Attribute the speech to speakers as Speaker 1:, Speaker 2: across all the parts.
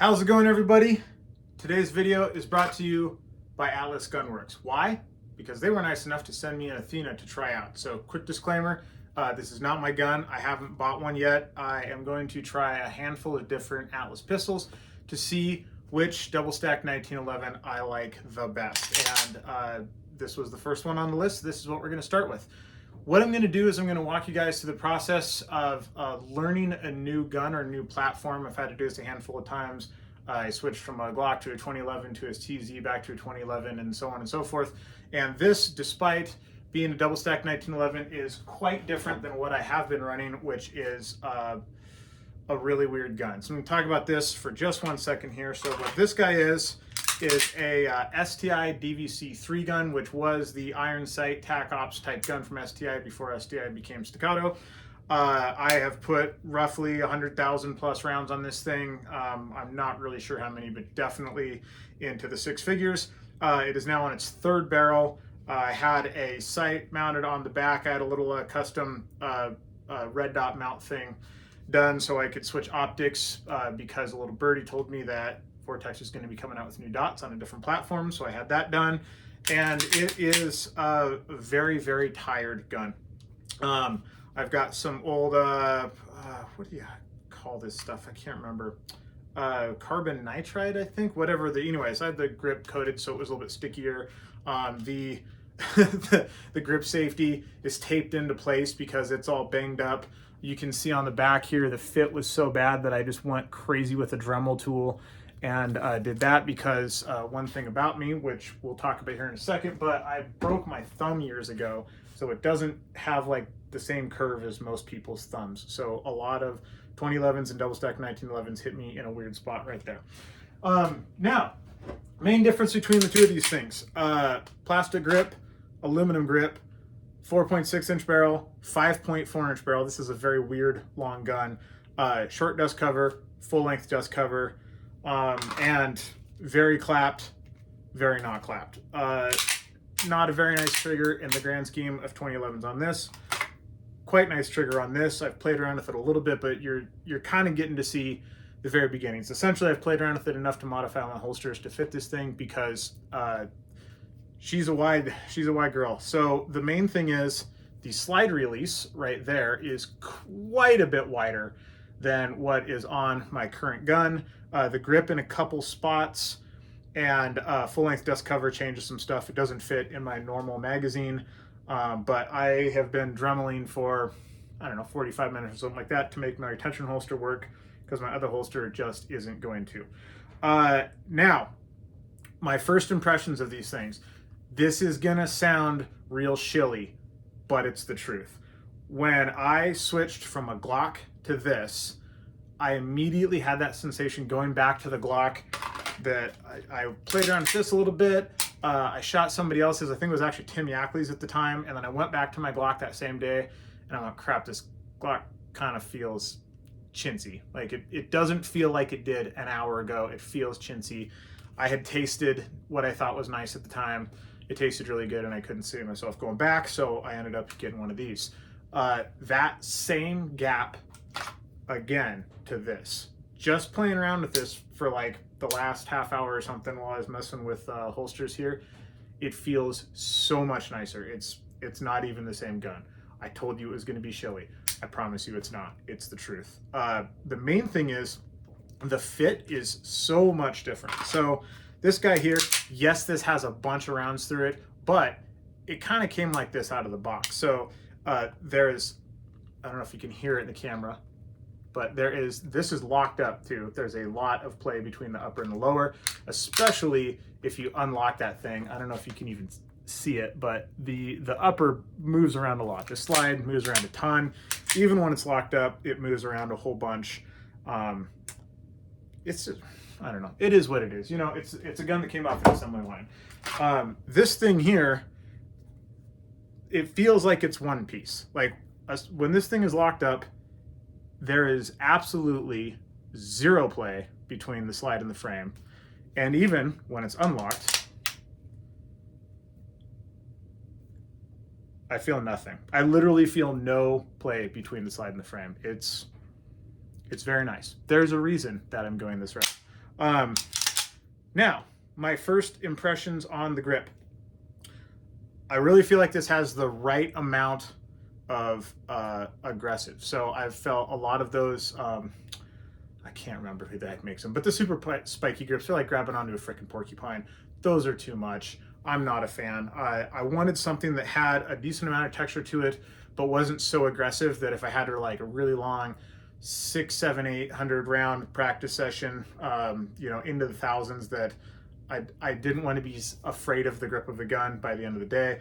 Speaker 1: How's it going, everybody? Today's video is brought to you by Atlas Gunworks. Why? Because they were nice enough to send me an Athena to try out. So quick disclaimer, this is not my gun. I haven't bought one yet. I am going to try a handful of different Atlas pistols to see which double stack 1911 I like the best. And this was the first one on the list. This is what we're going to start with. What I'm going to do is I'm going to walk you guys through the process of learning a new gun or a new platform. I've had to do this a handful of times. I switched from a Glock to a 2011 to a TZ back to a 2011 and so on and so forth. And this, despite being a double stack 1911, is quite different than what I have been running, which is a really weird gun. So I'm going to talk about this for just 1 second here. So what this guy is a STI DVC-3 gun, which was the iron sight tac ops type gun from STI before STI became Staccato. I have put roughly 100,000 plus rounds on this thing. I'm not really sure how many, but definitely into the six figures. It is now on its third barrel. I had a sight mounted on the back. I had a little custom red dot mount thing done so I could switch optics because a little birdie told me that Vortex is going to be coming out with new dots on a different platform, so I had that done. And it is a very, very tired gun. I've got some old, what do you call this stuff? I can't remember. Carbon nitride, I think, whatever. Anyways, I had the grip coated so it was a little bit stickier. The grip safety is taped into place because it's all banged up. You can see on the back here, the fit was so bad that I just went crazy with a Dremel tool and did that because one thing about me, which we'll talk about here in a second, but I broke my thumb years ago, so it doesn't have like the same curve as most people's thumbs. So a lot of 2011s and double stack 1911s hit me in a weird spot right there. Now, main difference between the two of these things, plastic grip, aluminum grip, 4.6 inch barrel, 5.4 inch barrel. This is a very weird long gun. Short dust cover, full length dust cover, and very clapped, very not clapped. Not a very nice trigger in the grand scheme of 2011s on this. Quite nice trigger on this. I've played around with it a little bit, but you're kind of getting to see the very beginnings. Essentially, I've played around with it enough to modify my holsters to fit this thing because she's a wide girl. So the main thing is the slide release right there is quite a bit wider than what is on my current gun. The grip in a couple spots and full-length dust cover changes some stuff. It doesn't fit in my normal magazine, but I have been dremeling for, I don't know, 45 minutes or something like that to make my retention holster work because my other holster just isn't going to. Now, my first impressions of these things. This is gonna sound real shilly, but it's the truth. When I switched from a Glock to this, I immediately had that sensation going back to the Glock that I played around with this a little bit. I shot somebody else's, I think it was actually Tim Yackley's at the time, and then I went back to my Glock that same day, and I'm like, crap, this Glock kind of feels chintzy. Like it doesn't feel like it did an hour ago. It feels chintzy. I had tasted what I thought was nice at the time. It tasted really good, and I couldn't see myself going back, so I ended up getting one of these. That same gap again to this. Just playing around with this for like the last half hour or something while I was messing with holsters here, it feels so much nicer. It's not even the same gun. I told you it was going to be showy. I promise you it's not. It's the truth. The main thing is the fit is so much different. So this guy here, yes, this has a bunch of rounds through it, but it kind of came like this out of the box. So there's, I don't know if you can hear it in the camera, but this is locked up too. There's a lot of play between the upper and the lower, especially if you unlock that thing. I don't know if you can even see it, but the upper moves around a lot. The slide moves around a ton. Even when it's locked up, it moves around a whole bunch. It's just, I don't know. It is what it is. You know, it's a gun that came off an assembly line. This thing here, it feels like it's one piece. Like when this thing is locked up, there is absolutely zero play between the slide and the frame. And even when it's unlocked, I feel nothing. I literally feel no play between the slide and the frame. It's very nice. There's a reason that I'm going this route. Now, my first impressions on the grip. I really feel like this has the right amount of aggressive. So I've felt a lot of those, I can't remember who the heck makes them, but the super spiky grips are like grabbing onto a freaking porcupine. Those are too much. I'm not a fan. I wanted something that had a decent amount of texture to it, but wasn't so aggressive that if I had like a really long 600, 700, 800 round practice session, into the thousands, that I didn't want to be afraid of the grip of the gun by the end of the day.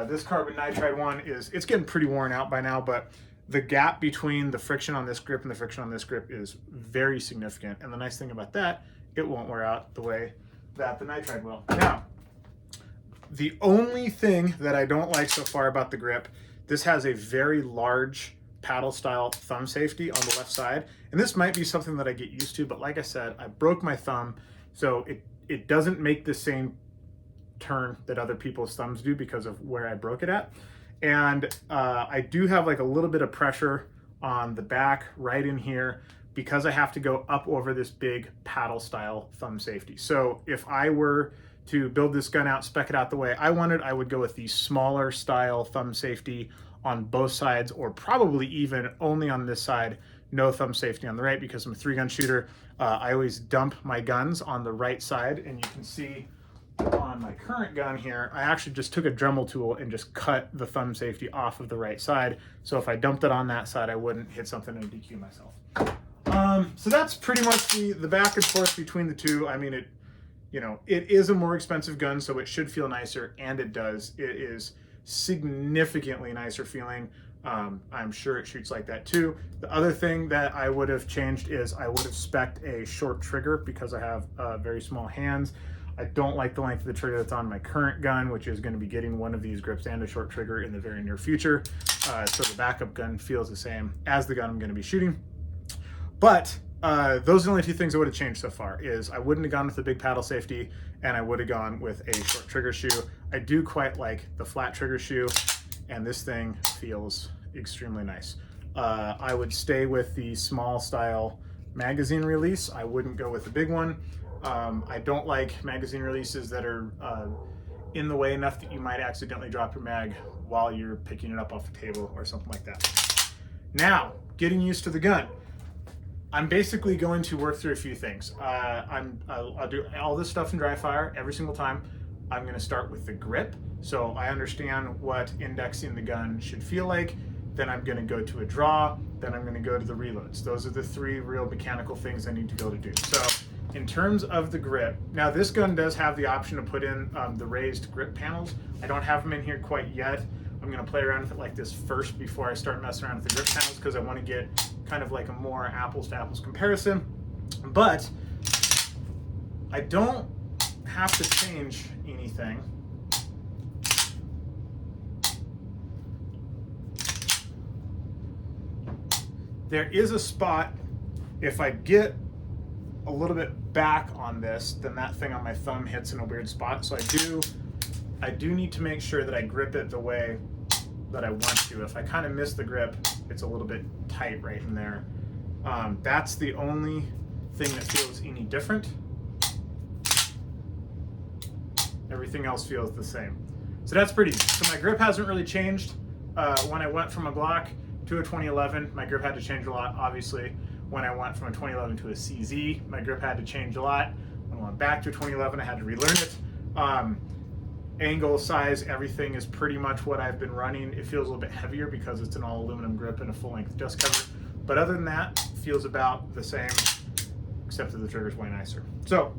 Speaker 1: This carbon nitride one it's getting pretty worn out by now, but the gap between the friction on this grip and the friction on this grip is very significant. And the nice thing about that, it won't wear out the way that the nitride will. Now, the only thing that I don't like so far about the grip, this has a very large paddle style thumb safety on the left side. And this might be something that I get used to, but like I said, I broke my thumb, so it doesn't make the same turn that other people's thumbs do because of where I broke it at. And I do have like a little bit of pressure on the back right in here because I have to go up over this big paddle style thumb safety. So if I were to build this gun out, spec it out the way I wanted, I would go with the smaller style thumb safety on both sides, or probably even only on this side, no thumb safety on the right, because I'm a 3-gun shooter. I always dump my guns on the right side, and you can see on my current gun here, I actually just took a Dremel tool and just cut the thumb safety off of the right side. So if I dumped it on that side, I wouldn't hit something and DQ myself. So that's pretty much the back and forth between the two. I mean, it is a more expensive gun, so it should feel nicer, and it does. It is significantly nicer feeling. I'm sure it shoots like that too. The other thing that I would have changed is I would have spec'd a short trigger because I have very small hands. I don't like the length of the trigger that's on my current gun, which is going to be getting one of these grips and a short trigger in the very near future. So the backup gun feels the same as the gun I'm going to be shooting. But those are the only two things I would have changed so far. Is I wouldn't have gone with the big paddle safety, and I would have gone with a short trigger shoe. I do quite like the flat trigger shoe, and this thing feels extremely nice. I would stay with the small style magazine release. I wouldn't go with the big one. I don't like magazine releases that are in the way enough that you might accidentally drop your mag while you're picking it up off the table or something like that. Now, getting used to the gun. I'm basically going to work through a few things. I'll do all this stuff in dryfire every single time. I'm going to start with the grip, so I understand what indexing the gun should feel like. Then I'm going to go to a draw. Then I'm going to go to the reloads. Those are the 3 real mechanical things I need to be able to do. So in terms of the grip, now this gun does have the option to put in the raised grip panels. I don't have them in here quite yet. I'm going to play around with it like this first before I start messing around with the grip panels, because I want to get kind of like a more apples to apples comparison. But I don't have to change anything. There is a spot, if I get a little bit back on this, then that thing on my thumb hits in a weird spot. So I do need to make sure that I grip it the way that I want to. If I kind of miss the grip, it's a little bit tight right in there. That's the only thing that feels any different. Everything else feels the same. So that's pretty. So my grip hasn't really changed. When I went from a Glock to a 2011, my grip had to change a lot, obviously. When I went from a 2011 to a CZ, my grip had to change a lot. When I went back to a 2011, I had to relearn it. Angle, size, everything is pretty much what I've been running. It feels a little bit heavier because it's an all aluminum grip and a full length dust cover. But other than that, it feels about the same, except that the trigger's way nicer. So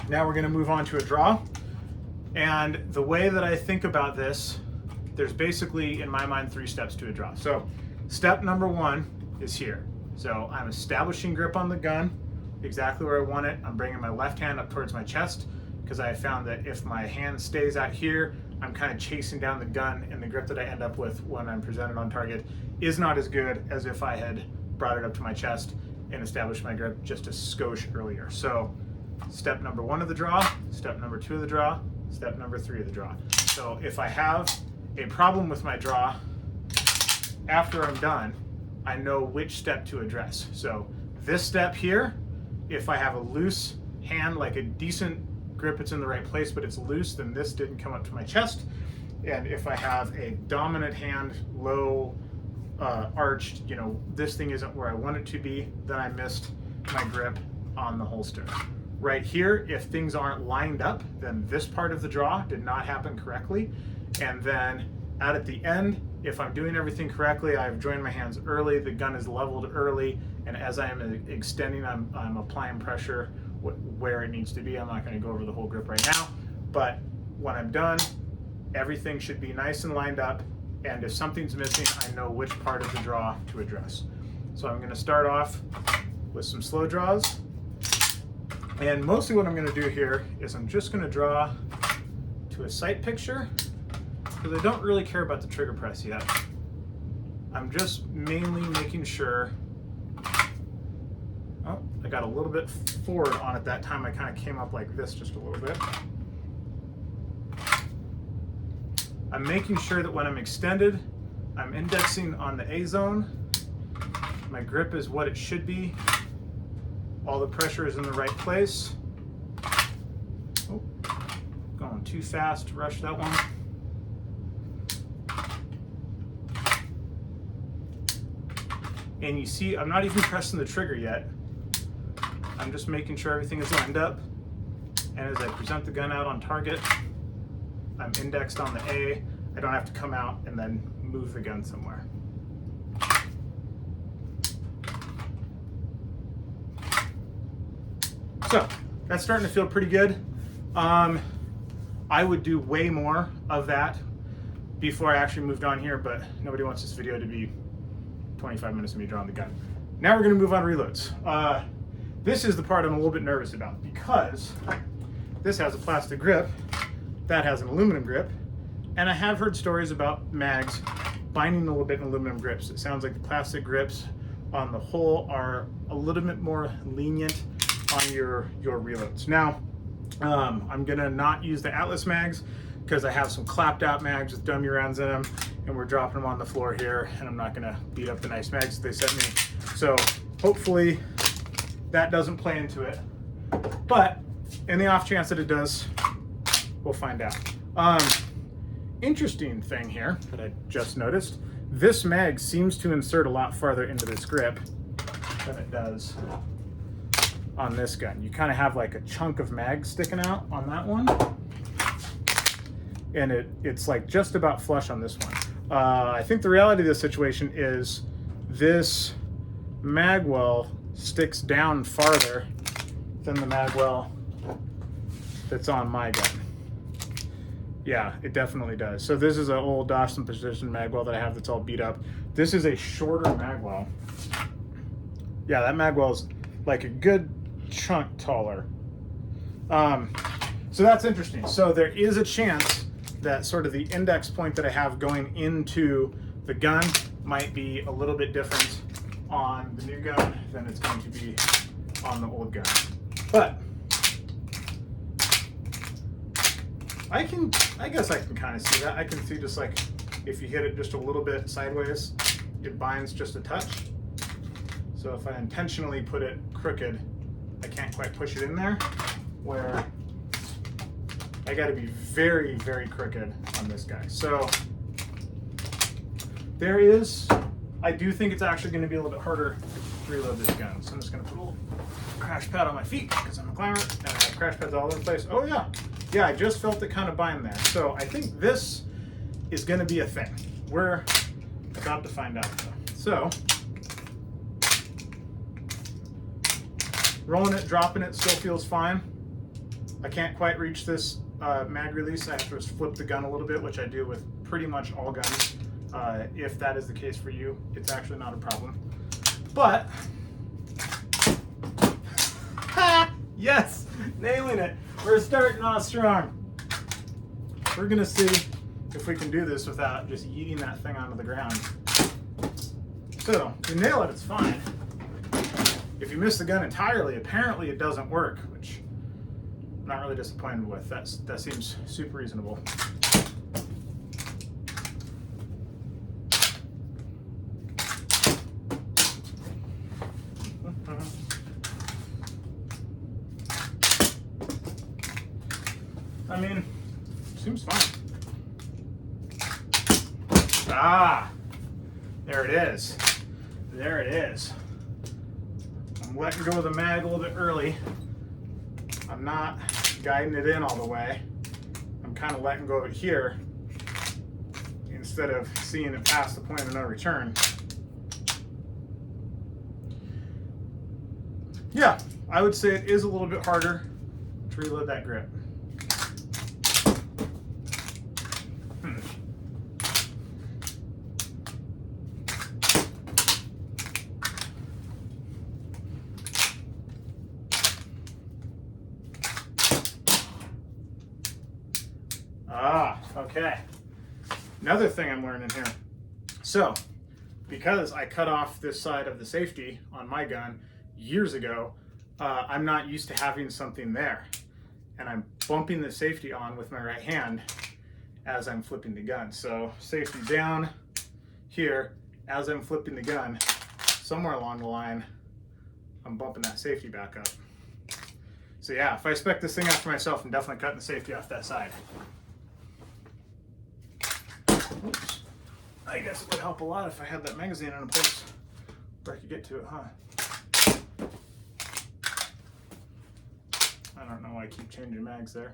Speaker 1: now we're gonna move on to a draw. And the way that I think about this, there's basically, in my mind, 3 steps to a draw. So step number 1 is here. So I'm establishing grip on the gun, exactly where I want it. I'm bringing my left hand up towards my chest, because I found that if my hand stays out here, I'm kind of chasing down the gun, and the grip that I end up with when I'm presented on target is not as good as if I had brought it up to my chest and established my grip just a skosh earlier. So step number 1 of the draw, step number 2 of the draw, step number 3 of the draw. So if I have a problem with my draw, after I'm done, I know which step to address. So this step here, if I have a loose hand, like a decent grip, it's in the right place, but it's loose, then this didn't come up to my chest. And if I have a dominant hand, low arched, you know, this thing isn't where I want it to be, then I missed my grip on the holster. Right here, if things aren't lined up, then this part of the draw did not happen correctly. And then out at the end, if I'm doing everything correctly, I've joined my hands early, the gun is leveled early, and as I am extending, I'm applying pressure where it needs to be. I'm not going to go over the whole grip right now, but when I'm done, everything should be nice and lined up, and if something's missing, I know which part of the draw to address. So I'm going to start off with some slow draws, and mostly what I'm going to do here is I'm just going to draw to a sight picture, because I don't really care about the trigger press yet. I'm just mainly making sure, oh, I got a little bit forward on it that time. I kind of came up like this just a little bit. I'm making sure that when I'm extended, I'm indexing on the A zone. My grip is what it should be. All the pressure is in the right place. Oh, going too fast to rush that one. And you see, I'm not even pressing the trigger yet. I'm just making sure everything is lined up. And as I present the gun out on target, I'm indexed on the A. I don't have to come out and then move the gun somewhere. So that's starting to feel pretty good. I would do way more of that before I actually moved on here, but nobody wants this video to be 25 minutes of me drawing the gun. Now we're going to move on to reloads. This is the part I'm a little bit nervous about, because this has a plastic grip, that has an aluminum grip, and I have heard stories about mags binding a little bit in aluminum grips. It sounds like the plastic grips on the whole are a little bit more lenient on your reloads. Now, I'm gonna not use the Atlas mags because I have some clapped out mags with dummy rounds in them, and we're dropping them on the floor here, and I'm not gonna beat up the nice mags that they sent me. So hopefully that doesn't play into it. But in the off chance that it does, we'll find out. Interesting thing here that I just noticed, this mag seems to insert a lot farther into this grip than it does on this gun. You kind of have like a chunk of mag sticking out on that one, and it's like just about flush on this one. I think the reality of this situation is this mag well sticks down farther than the mag well that's on my gun. Yeah, it definitely does. So this is an old Dawson Precision magwell that I have that's all beat up. This is a shorter magwell. Yeah, that magwell's like a good chunk taller. So that's interesting. So there is a chance that sort of the index point that I have going into the gun might be a little bit different on the new gun than it's going to be on the old gun. But I guess I can kind of see that. I can see just like if you hit it just a little bit sideways, it binds just a touch. So if I intentionally put it crooked, I can't quite push it in there, where I got to be very, very crooked on this guy. So there is, I do think it's actually going to be a little bit harder to reload this gun. So I'm just going to put a little crash pad on my feet because I'm a climber and I have crash pads all over the place. Oh yeah. Yeah, I just felt it kind of bind there. So I think this is going to be a thing. We're about to find out though. So rolling it, dropping it still feels fine. I can't quite reach this mag release. I have to just flip the gun a little bit, which I do with pretty much all guns. If that is the case for you, it's actually not a problem. But, yes, nailing it. We're starting off strong. We're gonna see if we can do this without just yeeting that thing onto the ground. So, if you nail it, it's fine. If you miss the gun entirely, apparently it doesn't work, which I'm not really disappointed with. That seems super reasonable. I mean, seems fine. Ah, there it is. There it is. I'm letting go of the mag a little bit early. I'm not guiding it in all the way. I'm kind of letting go of it here instead of seeing it past the point of no return. Yeah, I would say it is a little bit harder to reload that grip. Okay. Another thing I'm learning here. So, because I cut off this side of the safety on my gun years ago, I'm not used to having something there. And I'm bumping the safety on with my right hand as I'm flipping the gun. So, safety down here as I'm flipping the gun. Somewhere along the line, I'm bumping that safety back up. So yeah, if I spec this thing out for myself, I'm definitely cutting the safety off that side. Oops. I guess it would help a lot if I had that magazine in a place where I could get to it, huh? I don't know why I keep changing mags there.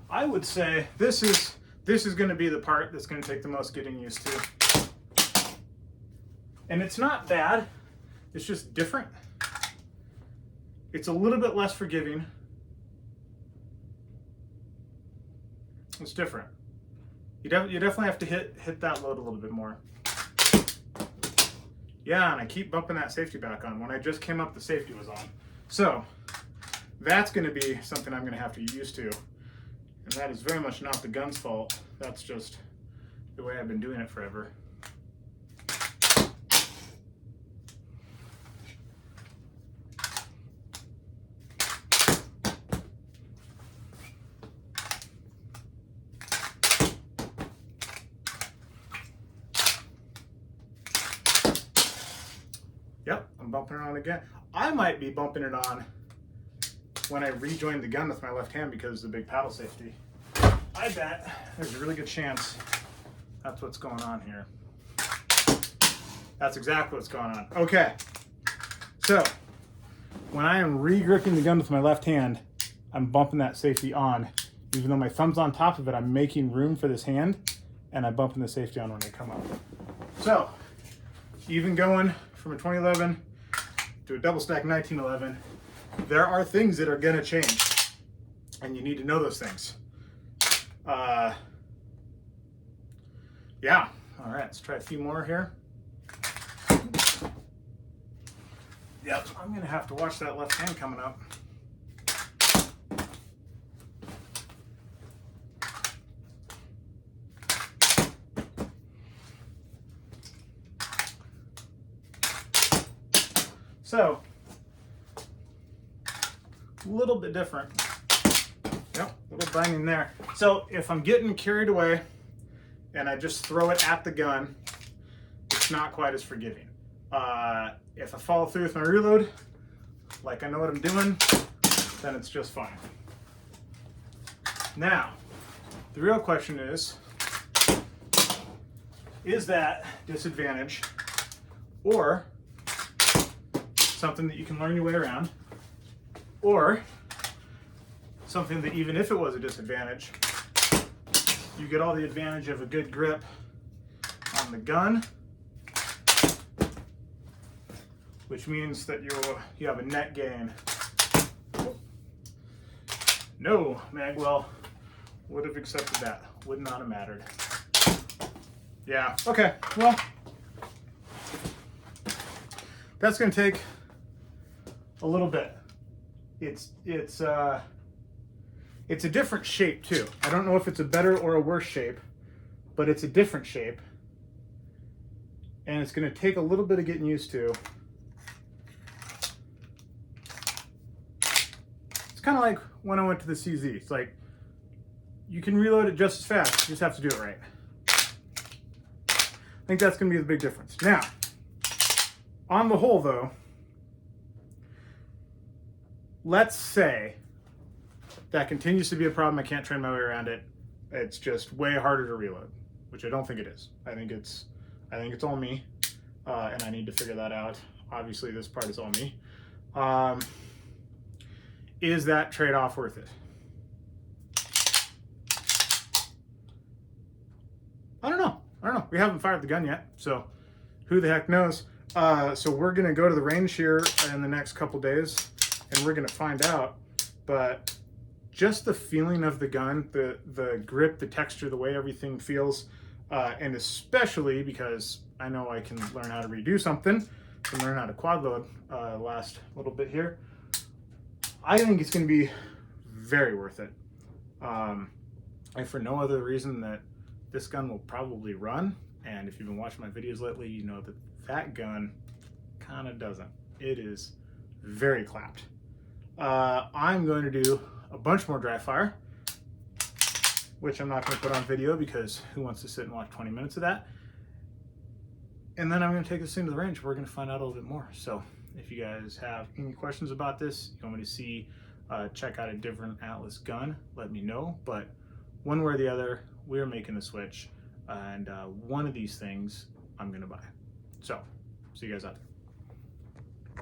Speaker 1: I would say this is going to be the part that's going to take the most getting used to. And it's not bad, it's just different. It's a little bit less forgiving. It's different. You definitely have to hit that load a little bit more. Yeah, and I keep bumping that safety back on. When I just came up, the safety was on. So that's going to be something I'm going to have to get used to. And that is very much not the gun's fault. That's just the way I've been doing it forever. Yep, I'm bumping it on again. I might be bumping it on when I rejoin the gun with my left hand because of the big paddle safety. I bet there's a really good chance that's what's going on here. That's exactly what's going on. Okay, so when I am re-gripping the gun with my left hand, I'm bumping that safety on. Even though my thumb's on top of it, I'm making room for this hand, and I'm bumping the safety on when they come up. So, even going from a 2011 to a double stack 1911, there are things that are gonna change, and you need to know those things. Yeah, all right, let's try a few more here. Yep, I'm gonna have to watch that left hand coming up. So, a little bit different. Yep, a little banging there. So if I'm getting carried away and I just throw it at the gun, it's not quite as forgiving. If I follow through with my reload, like I know what I'm doing, then it's just fine. Now, the real question is that disadvantage or something that you can learn your way around, or something that even if it was a disadvantage, you get all the advantage of a good grip on the gun, which means that you have a net gain. No, Magwell would have accepted that. Would not have mattered. Yeah, okay, well, that's gonna take a little bit. It's a different shape too. I don't know if it's a better or a worse shape, but it's a different shape. And it's gonna take a little bit of getting used to. It's kind of like when I went to the CZ. It's like, you can reload it just as fast, you just have to do it right. I think that's gonna be the big difference. Now, On the whole, though, let's say that continues to be a problem. I can't train my way around it. It's just way harder to reload, which I don't think it is. I think it's all me, and I need to figure that out. Obviously, this part is all me. Is that trade-off worth it? I don't know. We haven't fired the gun yet, so who the heck knows? So we're gonna go to the range here in the next couple days, and we're gonna find out. But just the feeling of the gun, the grip, the texture, the way everything feels, and especially because I know I can learn how to redo something, can learn how to quad load last little bit here. I think it's going to be very worth it. And for no other reason that this gun will probably run. And if you've been watching my videos lately, you know that that gun kind of doesn't. It is very clapped. I'm going to do a bunch more dry fire, which I'm not going to put on video because who wants to sit and watch 20 minutes of that? And then I'm going to take this thing to the range. We're going to find out a little bit more. So if you guys have any questions about this, you want me to see, check out a different Atlas gun, let me know. But one way or the other, we're making the switch. And one of these things I'm going to buy. So see you guys out there.